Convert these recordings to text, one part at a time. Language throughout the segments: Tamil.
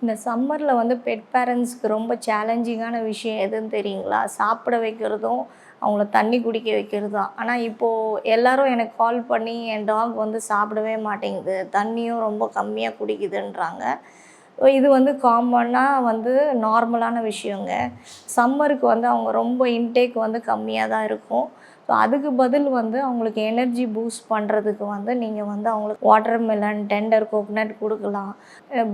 இந்த சம்மரில் வந்து பெட் பேரண்ட்ஸ்க்கு ரொம்ப சேலஞ்சிங்கான விஷயம் எதுன்னு தெரியுங்களா? சாப்பிட வைக்கிறதும், அவங்கள தண்ணி குடிக்க வைக்கிறது தான். ஆனால் இப்போது எல்லாரும் எனக்கு கால் பண்ணி, என் டாக் வந்து சாப்பிடவே மாட்டேங்குது, தண்ணியும் ரொம்ப கம்மியாக குடிக்குதுன்றாங்க. இது வந்து காமனா வந்து நார்மலான விஷயங்க. சம்மருக்கு வந்து அவங்க ரொம்ப இன்டேக் வந்து கம்மியாக தான் இருக்கும். ஸோ அதுக்கு பதில் வந்து அவங்களுக்கு எனர்ஜி பூஸ்ட் பண்ணுறதுக்கு வந்து நீங்கள் வந்து அவங்களுக்கு வாட்டர் மெலன், டெண்டர் கோக்னட் குடுக்கலாம்.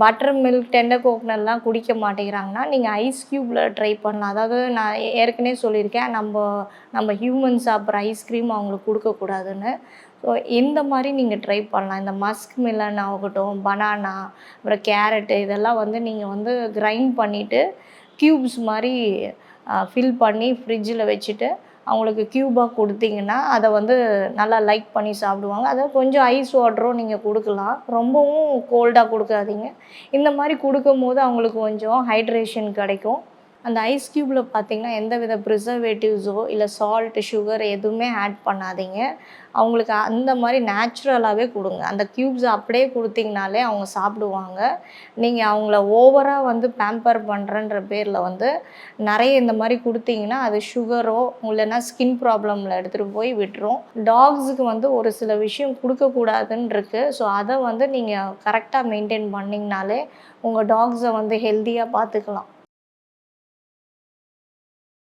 பட்டர் மில்க், டெண்டர் கோக்னட்லாம் குடிக்க மாட்டேங்கிறாங்கன்னா, நீங்கள் ஐஸ் க்யூப்பில் ட்ரை பண்ணலாம். அதாவது நான் ஏற்கனவே சொல்லியிருக்கேன், நம்ம ஹியூமன் சாப்பிட்ற ஐஸ்கிரீம் அவங்களுக்கு குடுக்கக்கூடாதுன்னு. ஸோ இந்த மாரி நீங்கள் ட்ரை பண்ணலாம். இந்த மஸ்க் மிலன் ஆகட்டும், பனானா, அப்புறம் கேரட்டு இதெல்லாம் வந்து நீங்கள் வந்து கிரைண்ட் பண்ணிவிட்டு க்யூப்ஸ் மாரி ஃபில் பண்ணி ஃப்ரிட்ஜில் வச்சுட்டு, அவங்களுக்கு க்யூபாக குடுத்தீங்கன்னா, அத வந்து நல்லா லைக் பண்ணி சாப்பிடுவாங்க. அதாவது கொஞ்சம் ஐஸ் வாட்டரும் நீங்க குடுக்கலாம். ரொம்பவும் கோல்டா குடுக்காதீங்க. இந்த மாரி குடுக்கும்போது அவங்களுக்கு கொஞ்சம் ஹைட்ரேஷன் கிடைக்கும். அந்த ஐஸ் க்யூப்ல பார்த்தீங்கன்னா, எந்தவித ப்ரிசர்வேட்டிவ்ஸோ, இல்ல சால்ட், சுகர் எதுவுமே ஆட் பண்ணாதீங்க. அவங்களுக்கு அந்த மாரி நேச்சுரலாவே குடுங்க. அந்த க்யூப்ஸ அப்படியே குடுத்தீங்கனாலே அவங்க சாப்பிடுவாங்க. நீங்க அவங்கள ஓவரா வந்து பேம்பர் பண்றேன்ற பேர்ல வந்து நெறைய இந்த மாரி குடுத்தீங்கன்னா, அது சுகரோ இல்லைன்னா ஸ்கின் ப்ராப்ளம்ல எடுத்துட்டு போய் விட்டுரும். டாக்ஸுக்கு வந்து ஒரு சில விஷயம் குடுக்கக்கூடாதுன்னு இருக்கு. ஸோ அத வந்து நீங்க கரெக்ட்டா மெயின்டெயின் பண்ணீங்கனாலே, உங்க டாக்ஸ வந்து ஹெல்த்தியா பார்த்துக்கலாம்.